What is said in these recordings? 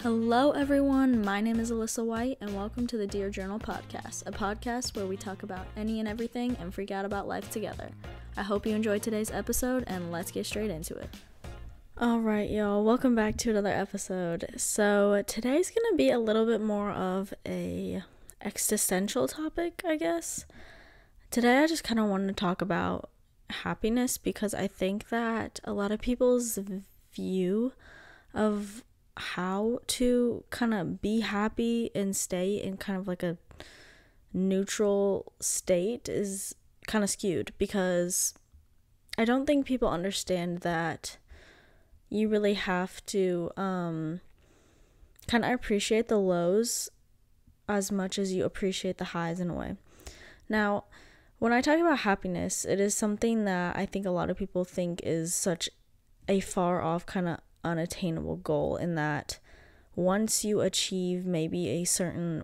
Hello everyone, my name is Alyssa White and welcome to the Dear Journal podcast, a podcast where we talk about any and everything and freak out about life together. I hope you enjoyed today's episode and let's get straight into it. Alright y'all, welcome back to another episode. So today's gonna be a little bit more of a existential topic, I guess. Today I just kind of wanted to talk about happiness because I think that a lot of people's view of how to kind of be happy and stay in kind of like a neutral state is kind of skewed, because I don't think people understand that you really have to kind of appreciate the lows as much as you appreciate the highs in a way. Now, when I talk about happiness, it is something that I think a lot of people think is such a far off kind of unattainable goal, in that once you achieve maybe a certain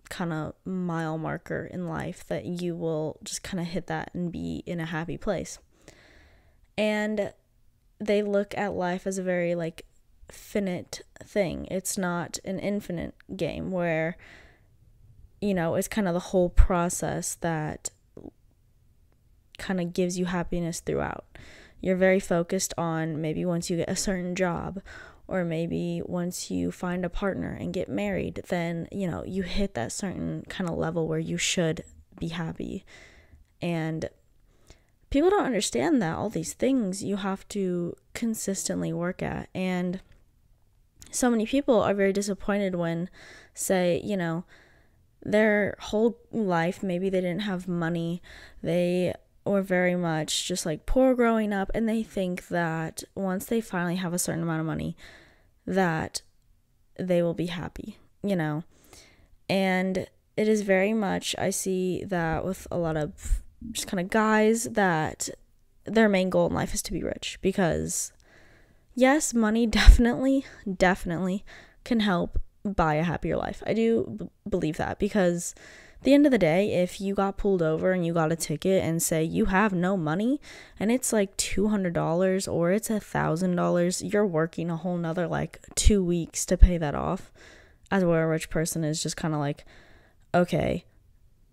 kind of mile marker in life, that you will just kind of hit that and be in a happy place. And they look at life as a very like finite thing. It's not an infinite game where, you know, it's kind of the whole process that kind of gives you happiness throughout. You're very focused on maybe once you get a certain job, or maybe once you find a partner and get married, then, you know, you hit that certain kind of level where you should be happy. And people don't understand that all these things you have to consistently work at. And so many people are very disappointed when, say, you know, their whole life, maybe they didn't have money, they or very much just like poor growing up, and they think that once they finally have a certain amount of money that they will be happy, you know. And it is very much, I see that with a lot of just kind of guys, that their main goal in life is to be rich, because yes, money definitely can help buy a happier life. I do believe that, because at the end of the day, if you got pulled over and you got a ticket and say you have no money and it's like $200 or it's $1,000, you're working a whole nother like 2 weeks to pay that off. As where a rich person is just kind of like, okay,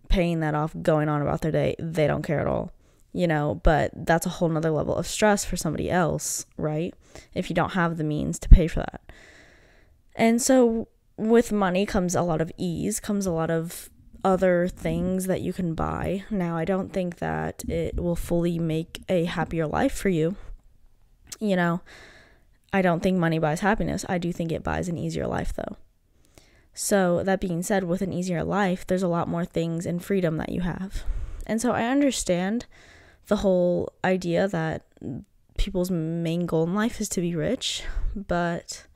paying that off, going on about their day, they don't care at all, you know. But that's a whole nother level of stress for somebody else, right? If you don't have the means to pay for that. And so with money comes a lot of ease, comes a lot of other things that you can buy. Now, I don't think that it will fully make a happier life for you. You know, I don't think money buys happiness. I do think it buys an easier life, though. So that being said, with an easier life, there's a lot more things and freedom that you have. And so I understand the whole idea that people's main goal in life is to be rich, but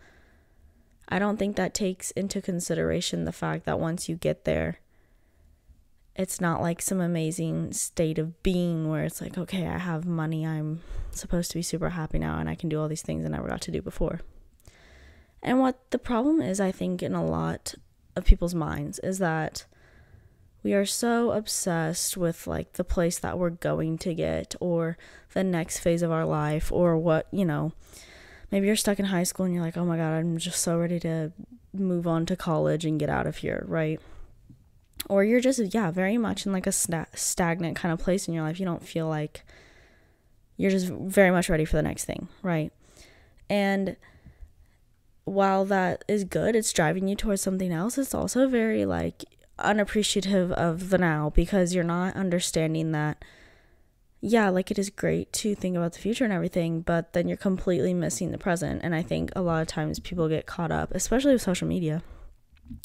I don't think that takes into consideration the fact that once you get there, it's not like some amazing state of being where it's like, okay, I have money, I'm supposed to be super happy now, and I can do all these things I never got to do before. And what the problem is, I think, in a lot of people's minds is that we are so obsessed with like the place that we're going to get, or the next phase of our life, or what, you know, maybe you're stuck in high school and you're like, oh my God, I'm just so ready to move on to college and get out of here, right? Or you're just, very much in like a stagnant kind of place in your life. You don't feel like you're just very much ready for the next thing, right? And while that is good, it's driving you towards something else, it's also very like unappreciative of the now, because you're not understanding that, like it is great to think about the future and everything, but then you're completely missing the present. And I think a lot of times people get caught up, especially with social media.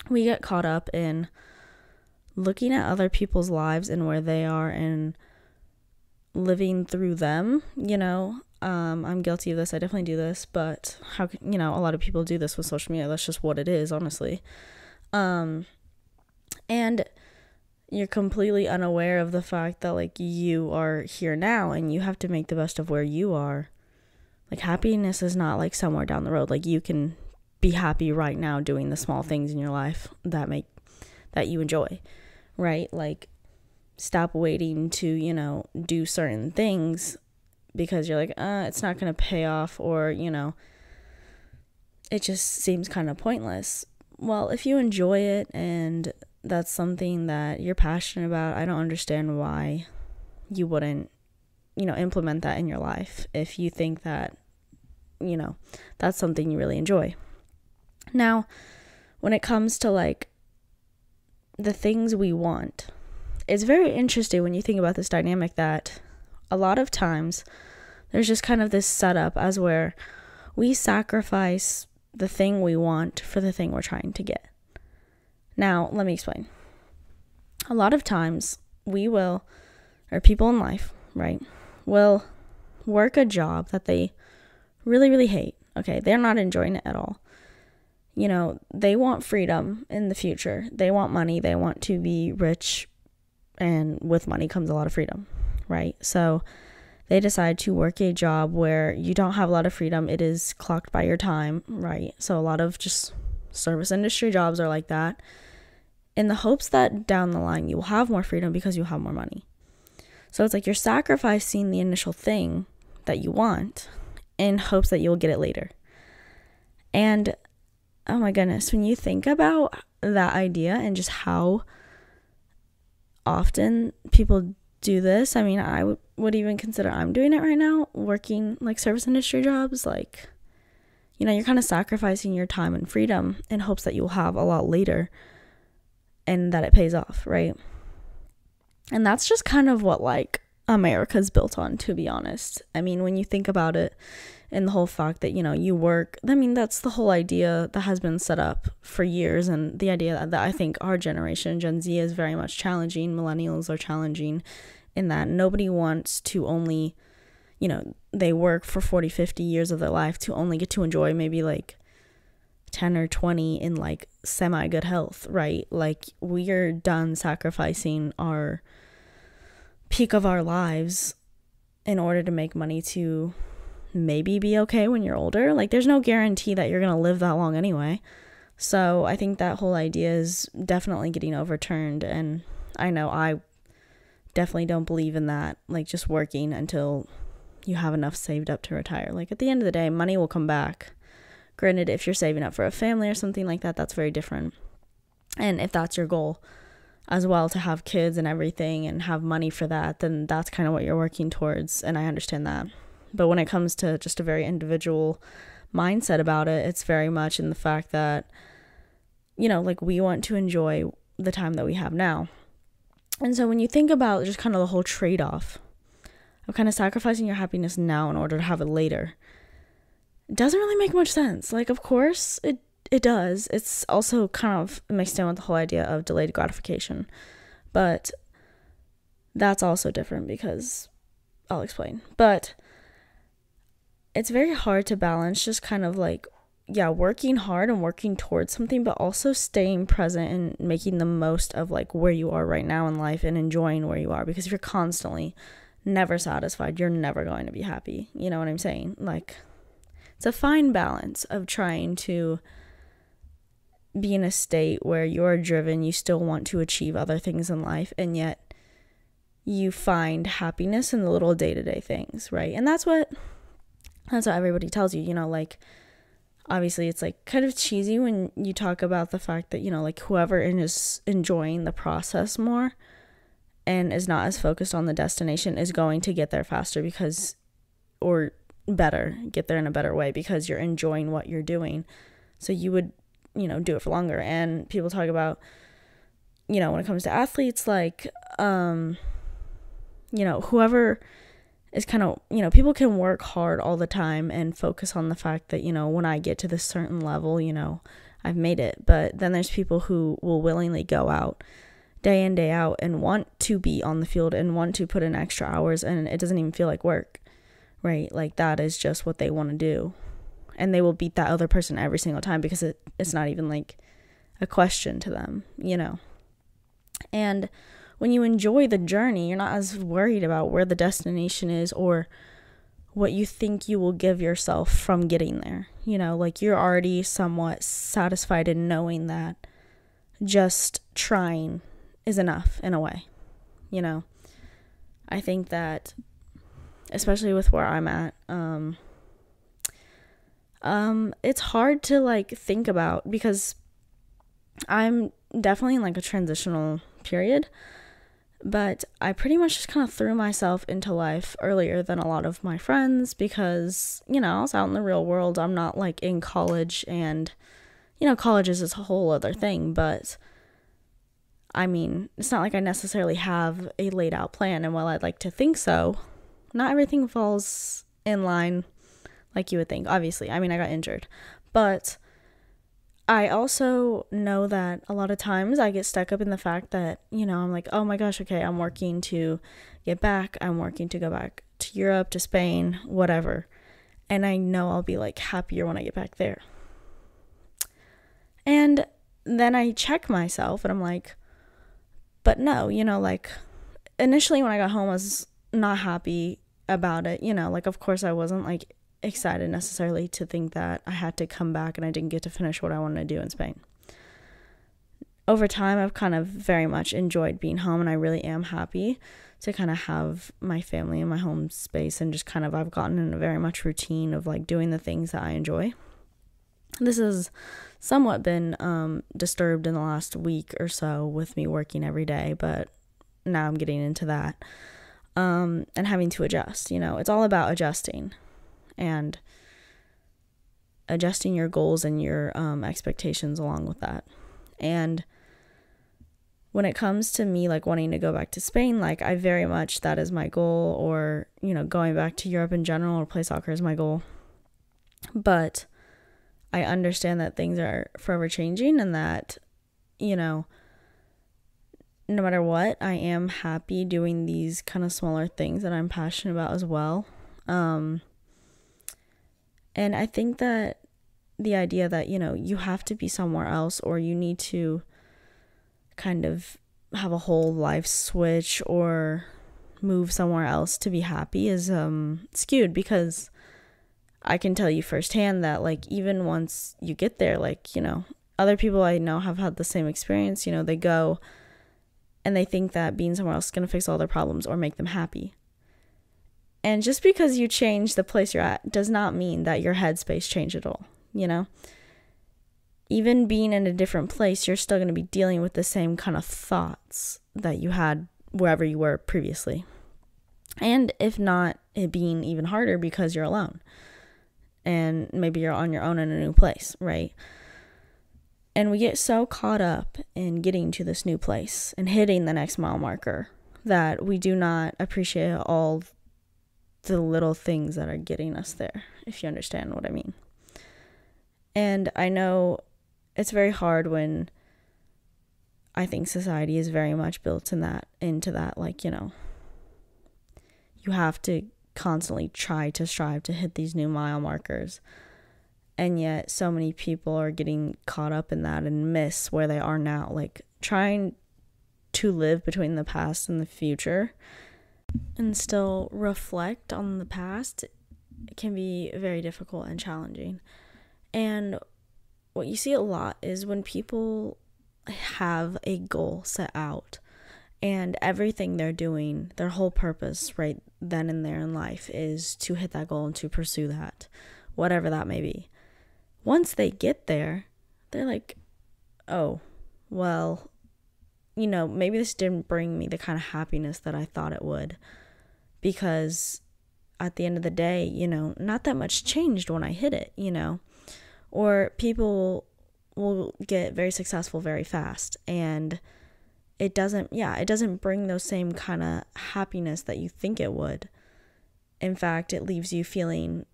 We get caught up in looking at other people's lives and where they are and living through them, you know. I'm guilty of this. I definitely do this, but how can, you know, a lot of people do this with social media. That's just what it is, honestly. And you're completely unaware of the fact that like you are here now and you have to make the best of where you are. Like happiness is not like somewhere down the road. Like you can be happy right now doing the small things in your life that you enjoy, right? Like stop waiting to, you know, do certain things because you're like, it's not going to pay off, or, you know, it just seems kind of pointless. Well, if you enjoy it and that's something that you're passionate about, I don't understand why you wouldn't, implement that in your life if you think that, that's something you really enjoy. Now, when it comes to like the things we want, it's very interesting when you think about this dynamic that a lot of times there's just kind of this setup as where we sacrifice the thing we want for the thing we're trying to get. Now, let me explain. A lot of times people in life, right, will work a job that they really, really hate. Okay, they're not enjoying it at all. They want freedom in the future. They want money. They want to be rich, and with money comes a lot of freedom, right? So they decide to work a job where you don't have a lot of freedom. It is clocked by your time, right? So a lot of just service industry jobs are like that, in the hopes that down the line you will have more freedom because you have more money. So it's like you're sacrificing the initial thing that you want in hopes that you'll get it later. And oh my goodness, when you think about that idea and just how often people do this, I mean, I would even consider I'm doing it right now, working like service industry jobs. Like, you're kind of sacrificing your time and freedom in hopes that you'll have a lot later and that it pays off, right? And that's just kind of what like America's built on, to be honest. I mean, when you think about it, and the whole fact that, you work, I mean, that's the whole idea that has been set up for years. And the idea that I think our generation, Gen Z, is very much challenging. Millennials are challenging in that nobody wants to only, they work for 40, 50 years of their life to only get to enjoy maybe like 10 or 20 in like semi-good health, right? Like, we are done sacrificing our peak of our lives in order to make money to maybe be okay when you're older. Like, there's no guarantee that you're gonna live that long anyway. So I think that whole idea is definitely getting overturned, and I know I definitely don't believe in that, like just working until you have enough saved up to retire. Like, at the end of the day, money will come back. Granted, if you're saving up for a family or something like that, that's very different. And if that's your goal as well, to have kids and everything and have money for that, then that's kind of what you're working towards, and I understand that. But when it comes to just a very individual mindset about it, it's very much in the fact that, like, we want to enjoy the time that we have now. And so when you think about just kind of the whole trade-off of kind of sacrificing your happiness now in order to have it later, it doesn't really make much sense. Like, of course, it does. It's also kind of mixed in with the whole idea of delayed gratification. But that's also different because I'll explain. But it's very hard to balance just kind of like, working hard and working towards something, but also staying present and making the most of like where you are right now in life and enjoying where you are. Because if you're constantly never satisfied, you're never going to be happy. You know what I'm saying? Like, it's a fine balance of trying to be in a state where you're driven, you still want to achieve other things in life, and yet you find happiness in the little day-to-day things, right? And that's what everybody tells you, like, obviously it's like kind of cheesy when you talk about the fact that, like, whoever is enjoying the process more and is not as focused on the destination is going to get there faster or better, get there in a better way because you're enjoying what you're doing. So you would, do it for longer. And people talk about, when it comes to athletes, like, whoever is kind of, people can work hard all the time and focus on the fact that, when I get to this certain level, I've made it. But then there's people who will willingly go out day in, day out and want to be on the field and want to put in extra hours, and it doesn't even feel like work, right? Like, that is just what they want to do. And they will beat that other person every single time because it's not even like a question to them, And when you enjoy the journey, you're not as worried about where the destination is or what you think you will give yourself from getting there. Like, you're already somewhat satisfied in knowing that just trying is enough in a way. I think that, especially with where I'm at, It's hard to like think about because I'm definitely in like a transitional period, but I pretty much just kind of threw myself into life earlier than a lot of my friends because, you know, I was out in the real world. I'm not like in college, and, you know, college is a whole other thing, but I mean, it's not like I necessarily have a laid out plan, and while I'd like to think so, not everything falls in line like you would think, obviously. I mean, I got injured, but I also know that a lot of times I get stuck up in the fact that, you know, I'm like, oh my gosh, okay, I'm working to get back. I'm working to go back to Europe, to Spain, whatever. And I know I'll be like happier when I get back there. And then I check myself and I'm like, but no, you know, like initially when I got home, I was not happy about it. You know, like, of course I wasn't like excited necessarily to think that I had to come back and I didn't get to finish what I wanted to do in Spain. Over time, I've kind of very much enjoyed being home, and I really am happy to kind of have my family in my home space, and just kind of I've gotten in a very much routine of like doing the things that I enjoy. This has somewhat been disturbed in the last week or so with me working every day, but now I'm getting into that and having to adjust. You know, it's all about adjusting and adjusting your goals and your expectations along with that. And when it comes to me like wanting to go back to Spain, like I very much, that is my goal, or, you know, going back to Europe in general or play soccer is my goal. But I understand that things are forever changing, and that, you know, no matter what, I am happy doing these kind of smaller things that I'm passionate about as well. And I think that the idea that, you know, you have to be somewhere else, or you need to kind of have a whole life switch or move somewhere else to be happy is skewed, because I can tell you firsthand that like even once you get there, like, you know, other people I know have had the same experience. You know, they go and they think that being somewhere else is going to fix all their problems or make them happy. And just because you change the place you're at does not mean that your headspace changed at all, you know? Even being in a different place, you're still going to be dealing with the same kind of thoughts that you had wherever you were previously. And if not, it being even harder because you're alone. And maybe you're on your own in a new place, right? And we get so caught up in getting to this new place and hitting the next mile marker that we do not appreciate all the little things that are getting us there, if you understand what I mean. And I know it's very hard when I think society is very much built into that, like, you know, you have to constantly try to strive to hit these new mile markers. And yet so many people are getting caught up in that and miss where they are now, like trying to live between the past and the future and still reflect on the past can be very difficult and challenging. And what you see a lot is when people have a goal set out and everything they're doing, their whole purpose right then and there in life is to hit that goal and to pursue that, whatever that may be. Once they get there, they're like, oh, well, you know, maybe this didn't bring me the kind of happiness that I thought it would, because at the end of the day, you know, not that much changed when I hit it, you know, or people will get very successful very fast, and it doesn't bring those same kind of happiness that you think it would. In fact, it leaves you feeling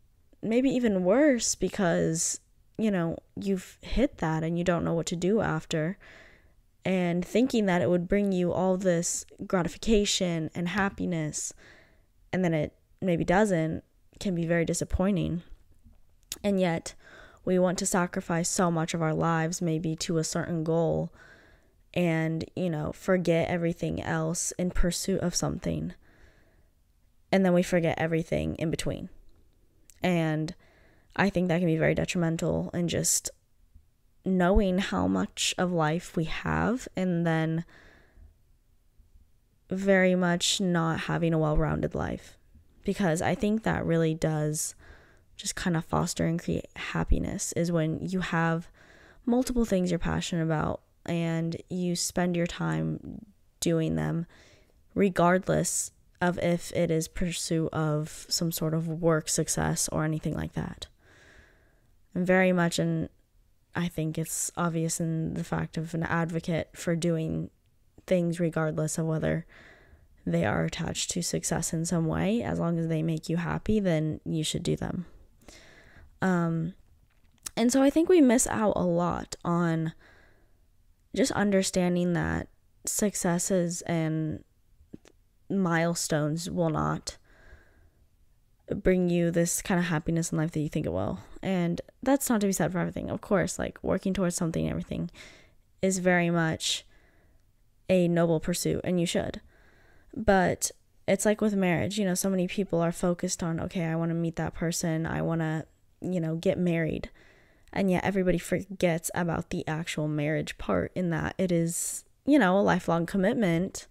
maybe even worse because, you know, you've hit that and you don't know what to do after, and thinking that it would bring you all this gratification and happiness, and then it maybe doesn't, can be very disappointing. And yet we want to sacrifice so much of our lives maybe to a certain goal and, you know, forget everything else in pursuit of something. And then we forget everything in between. And I think that can be very detrimental in just knowing how much of life we have, and then very much not having a well-rounded life. Because I think that really does just kind of foster and create happiness is when you have multiple things you're passionate about and you spend your time doing them regardless of if it is pursuit of some sort of work success or anything like that. And very much, and I think it's obvious in the fact of an advocate for doing things regardless of whether they are attached to success in some way. As long as they make you happy, then you should do them. And so I think we miss out a lot on just understanding that successes and milestones will not bring you this kind of happiness in life that you think it will. And that's not to be said for everything. Of course, like working towards something and everything is very much a noble pursuit, and you should. But it's like with marriage, so many people are focused on, okay, I want to meet that person, I want to, get married. And yet everybody forgets about the actual marriage part, in that it is, a lifelong commitment,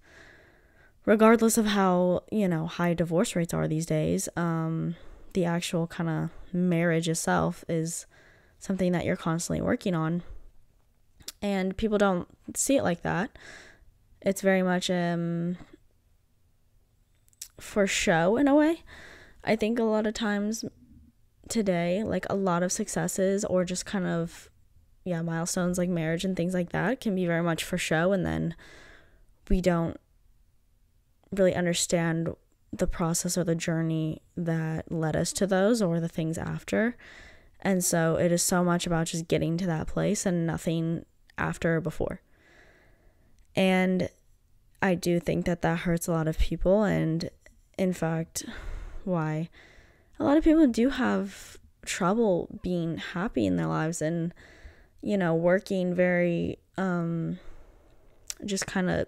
regardless of how, high divorce rates are these days. The actual kind of marriage itself is something that you're constantly working on. And people don't see it like that. It's very much for show in a way. I think a lot of times today, like a lot of successes or just kind of milestones like marriage and things like that can be very much for show, and then we don't really understand the process or the journey that led us to those, or the things after. And so it is so much about just getting to that place and nothing after or before. And I do think that hurts a lot of people, and in fact, why a lot of people do have trouble being happy in their lives, and working very just kind of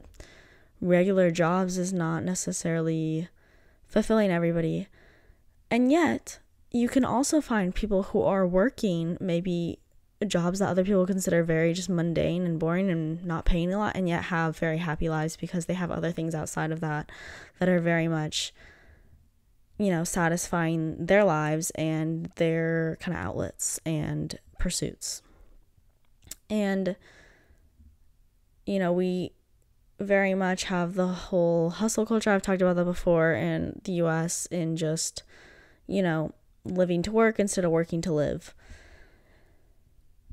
regular jobs is not necessarily fulfilling everybody. And yet you can also find people who are working maybe jobs that other people consider very just mundane and boring and not paying a lot, and yet have very happy lives because they have other things outside of that are very much satisfying their lives and their kind of outlets and pursuits. And we very much have the whole hustle culture. I've talked about that before in the US, in just living to work instead of working to live.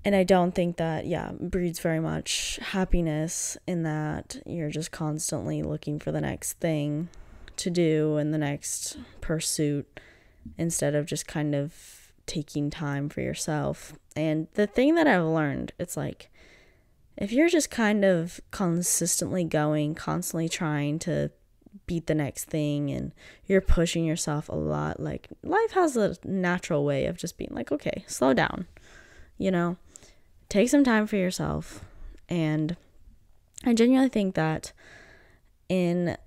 And I don't think that breeds very much happiness, in that you're just constantly looking for the next thing to do and the next pursuit, instead of just kind of taking time for yourself. And the thing that I've learned, it's like, if you're just kind of consistently going, constantly trying to beat the next thing, and you're pushing yourself a lot, like, life has a natural way of just being like, okay, slow down, take some time for yourself. And I genuinely think that in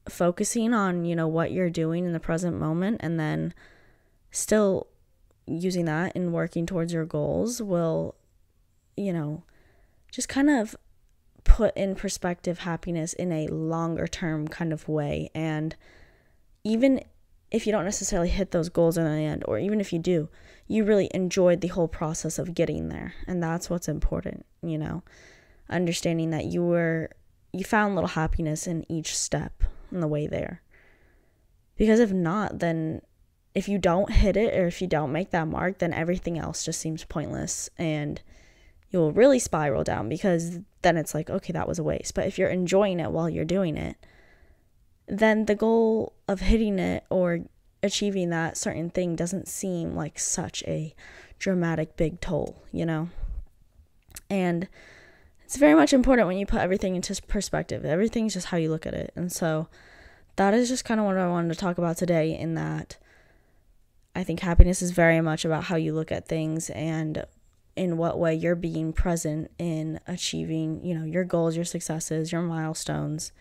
focusing on, what you're doing in the present moment, and then still using that and working towards your goals, will, just kind of put in perspective happiness in a longer term kind of way. And even if you don't necessarily hit those goals in the end, or even if you do, you really enjoyed the whole process of getting there. And that's what's important, understanding that you found little happiness in each step on the way there. Because if not, then if you don't hit it, or if you don't make that mark, then everything else just seems pointless, and you'll really spiral down, because then it's like, okay, that was a waste. But if you're enjoying it while you're doing it, then the goal of hitting it or achieving that certain thing doesn't seem like such a dramatic big toll, And it's very much important when you put everything into perspective. Everything's just how you look at it. And so that is just kind of what I wanted to talk about today, in that I think happiness is very much about how you look at things, and in what way you're being present in achieving, your goals, your successes, your milestones.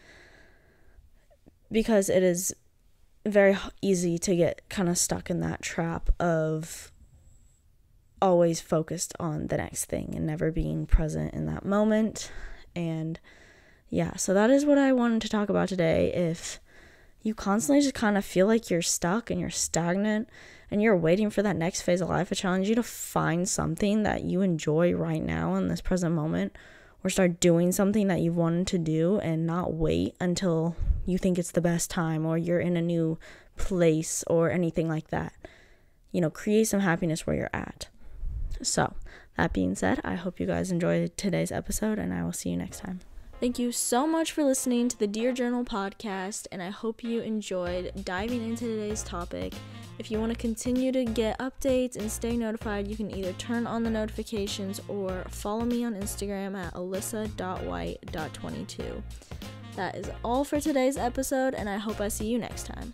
Because it is very easy to get kind of stuck in that trap of always focused on the next thing and never being present in that moment. And so that is what I wanted to talk about today. If you constantly just kind of feel like you're stuck and you're stagnant and you're waiting for that next phase of life, I challenge you to find something that you enjoy right now in this present moment, or start doing something that you've wanted to do and not wait until you think it's the best time or you're in a new place or anything like that. Create some happiness where you're at. So, that being said, I hope you guys enjoyed today's episode, and I will see you next time. Thank you so much for listening to the Dear Journal podcast, and I hope you enjoyed diving into today's topic. If you want to continue to get updates and stay notified, you can either turn on the notifications or follow me on Instagram at alyssa.white.22. That is all for today's episode, and I hope I see you next time.